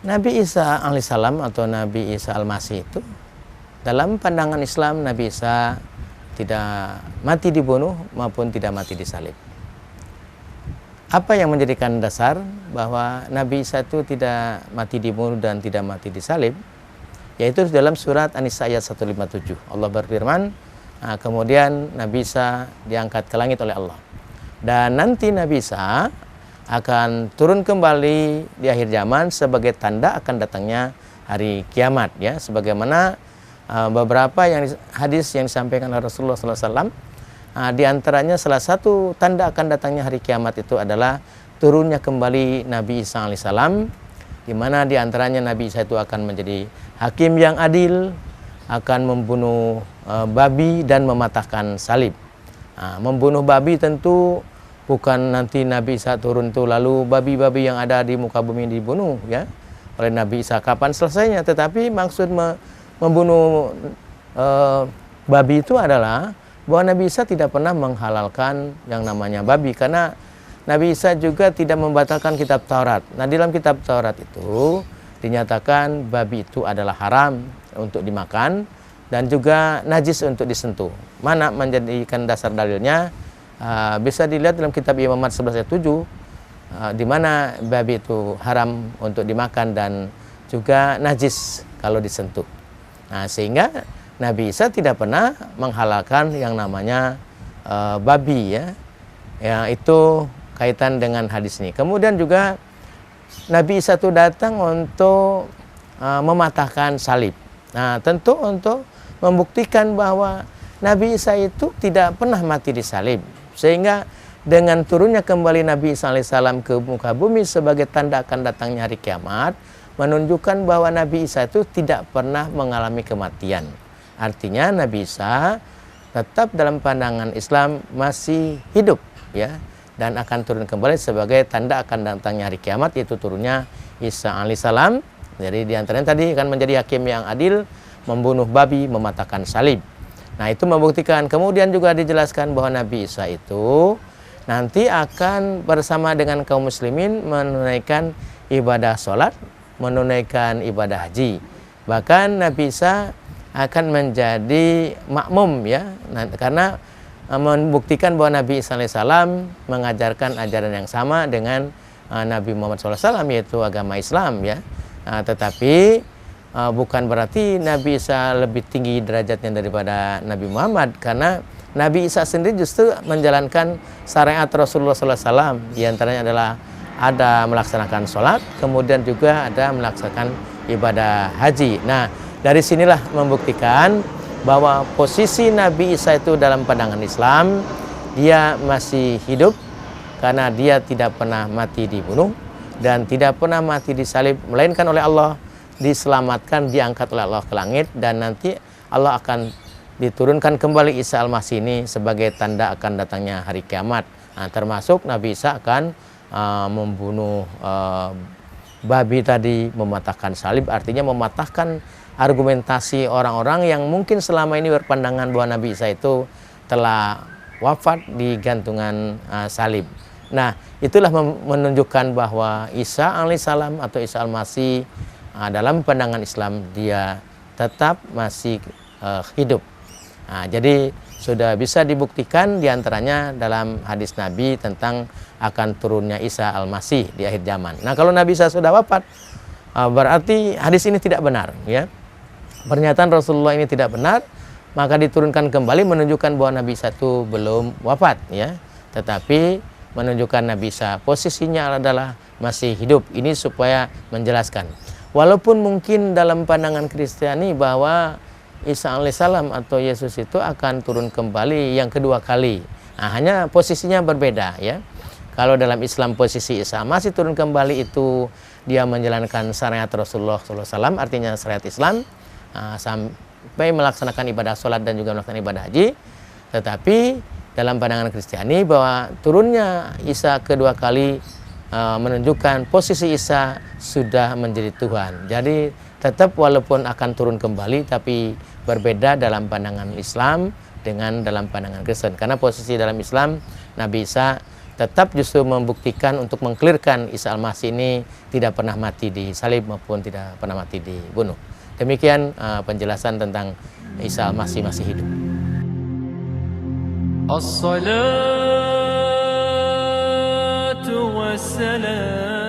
Nabi Isa alaihissalam atau Nabi Isa al-Masih itu dalam pandangan Islam, Nabi Isa tidak mati dibunuh maupun tidak mati disalib. Apa yang menjadikan dasar bahwa Nabi Isa itu tidak mati dibunuh dan tidak mati disalib? Yaitu dalam surat An-Nisa ayat 157. Allah berfirman, kemudian Nabi Isa diangkat ke langit oleh Allah. Dan nanti Nabi Isa akan turun kembali di akhir zaman sebagai tanda akan datangnya hari kiamat, ya, sebagaimana beberapa hadis yang disampaikan oleh Rasulullah SAW. Di antaranya salah satu tanda akan datangnya hari kiamat itu adalah turunnya kembali Nabi Isa alaihissalam, di mana di antaranya Nabi Isa itu akan menjadi hakim yang adil, akan membunuh babi dan mematahkan salib. Membunuh babi tentu bukan nanti Nabi Isa turun itu lalu babi-babi yang ada di muka bumi dibunuh, ya, oleh Nabi Isa. Kapan selesainya? Tetapi maksud membunuh babi itu adalah bahwa Nabi Isa tidak pernah menghalalkan yang namanya babi, karena Nabi Isa juga tidak membatalkan kitab Taurat. Nah, di dalam kitab Taurat itu dinyatakan babi itu adalah haram untuk dimakan dan juga najis untuk disentuh. Mana menjadikan dasar dalilnya? Bisa dilihat dalam kitab Imamat 11 ayat 7, di mana babi itu haram untuk dimakan dan juga najis kalau disentuh. Nah, sehingga Nabi Isa tidak pernah menghalalkan yang namanya babi, ya. Ya, itu kaitan dengan hadis ini. Kemudian juga Nabi Isa itu datang untuk mematahkan salib. Nah, tentu untuk membuktikan bahwa Nabi Isa itu tidak pernah mati disalib. Sehingga dengan turunnya kembali Nabi Isa alaihissalam ke muka bumi sebagai tanda akan datangnya hari kiamat, menunjukkan bahwa Nabi Isa itu tidak pernah mengalami kematian. Artinya Nabi Isa tetap dalam pandangan Islam masih hidup, ya, dan akan turun kembali sebagai tanda akan datangnya hari kiamat, yaitu turunnya Isa alaihissalam. Jadi diantaranya tadi akan menjadi hakim yang adil, membunuh babi, mematahkan salib. Nah, itu membuktikan. Kemudian juga dijelaskan bahwa Nabi Isa itu nanti akan bersama dengan kaum muslimin menunaikan ibadah sholat, menunaikan ibadah haji. Bahkan Nabi Isa akan menjadi makmum, ya, karena membuktikan bahwa Nabi Isa alaihissalam mengajarkan ajaran yang sama dengan Nabi Muhammad SAW, yaitu agama Islam, ya. Tetapi bukan berarti Nabi Isa lebih tinggi derajatnya daripada Nabi Muhammad, karena Nabi Isa sendiri justru menjalankan syariat Rasulullah SAW. Di antaranya adalah ada melaksanakan sholat, kemudian juga ada melaksanakan ibadah haji. Nah, dari sinilah membuktikan bahwa posisi Nabi Isa itu dalam pandangan Islam, dia masih hidup karena dia tidak pernah mati dibunuh dan tidak pernah mati disalib, melainkan oleh Allah diselamatkan, diangkat oleh Allah ke langit, dan nanti Allah akan diturunkan kembali Isa al-Masih ini sebagai tanda akan datangnya hari kiamat. Nah, termasuk Nabi Isa akan membunuh babi tadi, mematahkan salib, artinya mematahkan argumentasi orang-orang yang mungkin selama ini berpandangan bahwa Nabi Isa itu telah wafat di gantungan salib. Nah, itulah menunjukkan bahwa Isa alaihissalam atau Isa al-Masih dalam pandangan Islam dia tetap masih hidup. Nah, jadi sudah bisa dibuktikan diantaranya dalam hadis Nabi tentang akan turunnya Isa al-Masih di akhir zaman. Nah, kalau Nabi Isa sudah wafat, berarti hadis ini tidak benar, ya. Pernyataan Rasulullah ini tidak benar, maka diturunkan kembali menunjukkan bahwa Nabi Isa itu belum wafat, ya. Tetapi menunjukkan Nabi Isa posisinya adalah masih hidup. Ini supaya menjelaskan. Walaupun mungkin dalam pandangan Kristiani bahwa Isa alaihissalam atau Yesus itu akan turun kembali yang kedua kali. Nah, hanya posisinya berbeda, ya. Kalau dalam Islam posisi Isa masih turun kembali itu dia menjalankan syariat Rasulullah SAW, artinya syariat Islam, sampai melaksanakan ibadah sholat dan juga melaksanakan ibadah haji. Tetapi dalam pandangan Kristiani bahwa turunnya Isa kedua kali menunjukkan posisi Isa sudah menjadi Tuhan. Jadi tetap walaupun akan turun kembali, tapi berbeda dalam pandangan Islam dengan dalam pandangan Kristen. Karena posisi dalam Islam Nabi Isa tetap justru membuktikan untuk mengklirkan Isa Al-Masih ini tidak pernah mati disalib maupun tidak pernah mati dibunuh. Demikian penjelasan tentang Isa Al-Masih masih hidup. As-salatu wassalam